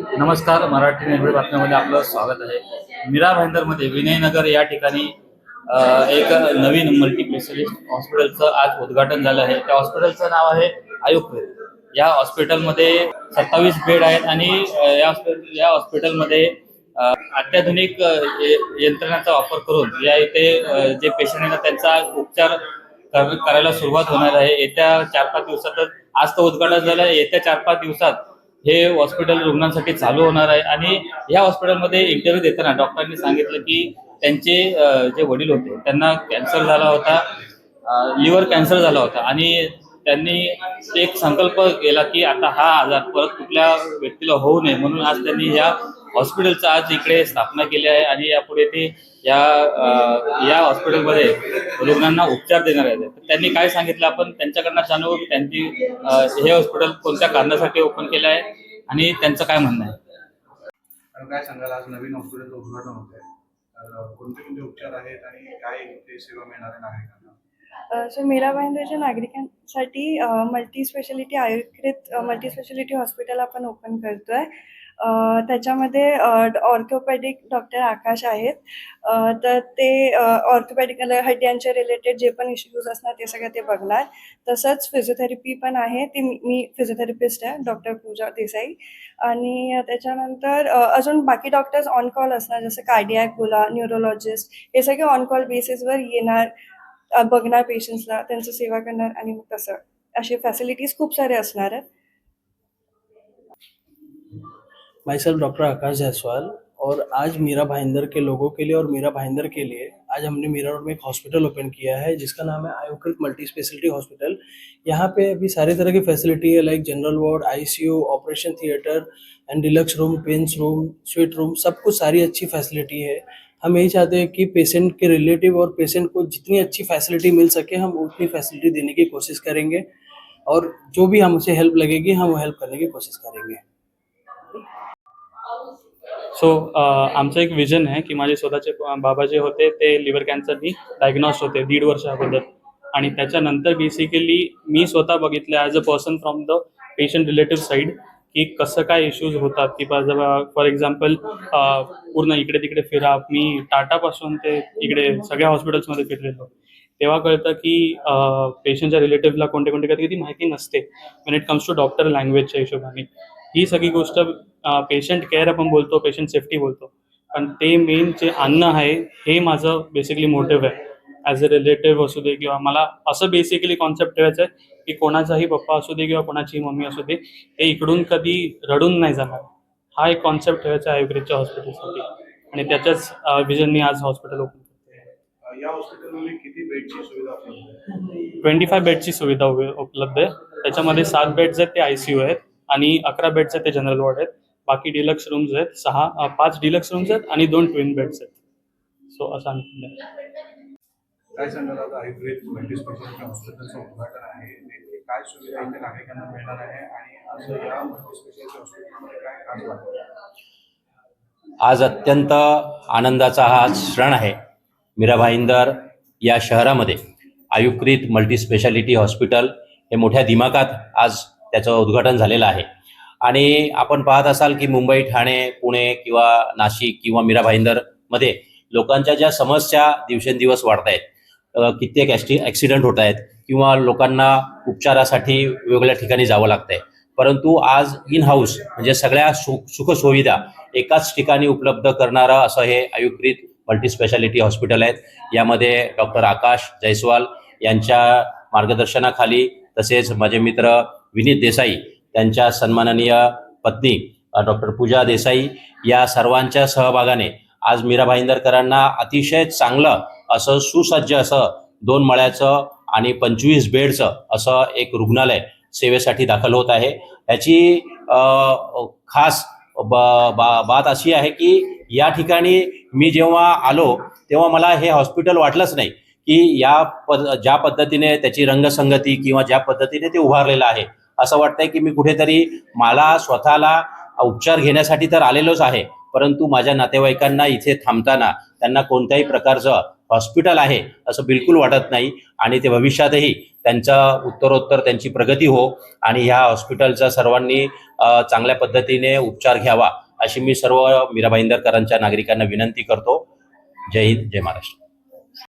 नमस्कार. मराठी निर्भीड बातम्यामध्ये आपलं स्वागत आहे. मीरा भाईंदरमध्ये विनयनगर या ठिकाणी एक नवीन मल्टीस्पेशालिस्ट हॉस्पिटलचं आज उद्घाटन झालं आहे. त्या हॉस्पिटलचं नाव आहे आयुर्वेद. या हॉस्पिटलमध्ये 27 बेड आहेत आणि या हॉस्पिटलमध्ये अत्याधुनिक यंत्रणांचा वापर करून या इथे जे पेशंट आहेत त्यांचा उपचार करायला सुरुवात होणार आहे. येत्या 4-5 दिवसातच आज तर उद्घाटन झालं आहे. येत्या 4-5 दिवसात हे हॉस्पिटल रुग्णांसाठी चालू होणार आहे. आणि या हॉस्पिटलमध्ये इंटरव्ह्यू देताना डॉक्टरांनी सांगितलं की त्यांचे जे वडील होते त्यांना कॅन्सर झाला होता, लिव्हर कॅन्सर झाला होता आणि त्यांनी एक संकल्प केला की आता हा आजार परत कुठल्या व्यक्तीला होऊ नये, म्हणून आज त्यांनी या हॉस्पिटलचं आज इकडे स्थापना केली आहे आणि यापुढे ते या हॉस्पिटलमध्ये रुग्णांना उपचार देणार आहेत. त्यांनी काय सांगितलं आपण त्यांच्याकडनं जाणू की त्यांची हे हॉस्पिटल कोणत्या कारणासाठी ओपन केलं आहे आणि त्यांचं काय म्हणणं आहे. काय सांगाल, आज नवीन हॉस्पिटलचं उद्घाटन होत आहे, तर कोणते कोणते उपचार आहेत आणि काय ते सेवा मिळणार आहे नागरिकांना? सो मीरा भाईंदरच्या नागरिकांसाठी multi speciality Ayurveda multi speciality hospital आपण ओपन करतोय. त्याच्यामध्ये ऑर्थोपेडिक डॉक्टर आकाश आहेत. तर ते ऑर्थोपेडिक हड्ड्यांच्या रिलेटेड जे पण इश्यूज असणार ते सगळं ते बघणार. तसंच फिजिओथेरपी पण आहे. ती मी फिजिओथेरपिस्ट आहे, डॉक्टर पूजा देसाई. आणि त्याच्यानंतर अजून बाकी डॉक्टर्स ऑन कॉल असणार, जसं कार्डियॅक बोला, न्यूरोलॉजिस्ट, हे सगळे ऑन कॉल बेसिसवर येणार, बघणार पेशंट्सला, त्यांचं सेवा करणार आणि मग तसं असे फॅसिलिटीज खूप सारे असणार आहेत. माई सेल्फ डॉक्टर आकाश जायसवाल, और आज मीरा भाईंदर के लोगों के लिए और मीरा भाईंदर के लिए आज हमने मीरा रोड में एक हॉस्पिटल ओपन किया है जिसका नाम है आयुर्वेद मल्टी स्पेशलिटी हॉस्पिटल। यहाँ पे अभी सारे तरह की फैसिलिटी है, like general ward, ICU, operation theatre and deluxe room, twins room, suite room, सब कुछ सारी अच्छी फैसिलिटी है। हम यही चाहते हैं कि पेशेंट के रिलेटिव और पेशेंट को जितनी अच्छी फैसिलिटी मिल सके हम उतनी फैसिलिटी देने की कोशिश करेंगे, और जो भी हमसे हेल्प लगेगी हम वो हेल्प करने की कोशिश करेंगे। आमचं एक विजन आहे की माझे स्वतःचे बाबा जे होते ते लिव्हर कॅन्सरनी डायग्नोज होते 1.5 वर्ष अगोदर, आणि त्याच्यानंतर बेसिकली मी स्वतः बघितलं as a person from the patient relative side की कसं काय इश्यूज होतात. की फॉर एक्झाम्पल पूर्ण इकडे तिकडे फिरा, मी टाटापासून ते इकडे सगळ्या हॉस्पिटल्समध्ये फिरलेलो, तेव्हा कळतं की पेशंटच्या रिलेटिव्हला कोणते कोणते कधी कधी माहिती नसते when it comes to doctor लँग्वेजच्या हिशोबाने. ही सगळी गोष्ट पेशंट केअर आपण बोलतो, पेशंट सेफ्टी बोलतो, पण ते मेन जे अन्न आहे हे माझं बेसिकली मोटिव्ह आहे. ॲज अ रिलेटिव्ह असू दे किंवा मला असं बेसिकली कॉन्सेप्ट ठेवायचं आहे की कोणाचाही पप्पा असू दे किंवा कोणाची मम्मी असू दे ते इकडून कधी रडून नाही जाणार. हा एक कॉन्सेप्ट ठेवायचा आहे आयुर्वेदच्या हॉस्पिटलसाठी, आणि त्याच्याच विजननी आज हॉस्पिटल ओपन करतो. या हॉस्पिटलमध्ये किती बेडची सुविधा उपलब्ध आहे? 25 बेडची सुविधा उपलब्ध आहे. त्याच्यामध्ये 7 बेड्स आहेत ते ICU आहेत आणि 11 बेड्स आहेत ते जनरल वॉर्ड आहेत. बाकी डिलक्स रूम्स आहेत, 5 डिलक्स रूम्स आहेत आणि 2 ट्विन बेड्स आहेत. सो असं आम्ही काय सांगाल, आता आयुर्वेद मल्टी स्पेशालिटी हॉस्पिटलचं उद्घाटन आहे, नेमकी काय सुविधा इथे नागरिकांना मिळणार आहे आणि असं या मल्टी स्पेशालिटी हॉस्पिटलमध्ये काय खास वाटतं? आज अत्यंत आनंदाचा हा क्षण आहे. मीरा भाईंदर या शहरामध्ये आयुर्वेद मल्टी स्पेशालिटी हॉस्पिटल हे मोठ्या दिमागात आज त्याचं उद्घाटन झालेलं आहे. आणि आपण पाहत असाल की मुंबई, ठाणे, पुणे किंवा नाशिक किंवा मीरा भाईंदरमध्ये लोकांच्या ज्या समस्या दिवसेंदिवस वाढत आहेत, कित्येक ॲक्सिडेंट होत आहेत किंवा लोकांना उपचारासाठी वेगवेगळ्या ठिकाणी जावं लागतं आहे, परंतु आज इन हाऊस म्हणजे सगळ्या सुखसुविधा एकाच ठिकाणी उपलब्ध करणारं असं हे आयुर्वेद मल्टी स्पेशालिटी हॉस्पिटल आहेत. यामध्ये डॉक्टर आकाश जायसवाल यांच्या मार्गदर्शनाखाली, तसेच माझे मित्र विनीत देसाई, त्यांच्या सन्माननीय पत्नी डॉक्टर पूजा देसाई, या सर्वांच्या सहभागाने आज मीरा भाईंदरकरांना अतिशय चांगलं असं सुसज्ज असं 2 मळ्याचं आणि 25 बेडचं असं एक रुग्णालय सेवेसाठी दाखल होत आहे. याची खास बात अशी आहे की या ठिकाणी मी जेव्हा आलो तेव्हा मला हे हॉस्पिटल वाटलंच नाही की ज्या पद्धतीने त्याची रंगसंगती किंवा ज्या पद्धतीने ते उभारलेलं आहे, असं वाटतंय की मी कुठेतरी मला स्वतःला उपचार घेण्यासाठी तर आलेलोच आहे, परंतु माझ्या नातेवाईकांना इथे थांबताना त्यांना कोणत्याही प्रकारचं हॉस्पिटल आहे असं बिलकुल वाटत नाही, आणि ते भविष्यातही त्यांचा उत्तरोत्तर त्यांची प्रगती हो आणि ह्या हॉस्पिटलचा सर्वांनी चांगल्या पद्धतीने उपचार घ्यावा अशी मी सर्व मीरा भाईंदरकरांच्या नागरिकांना विनंती करतो. जय हिंद, जय महाराष्ट्र.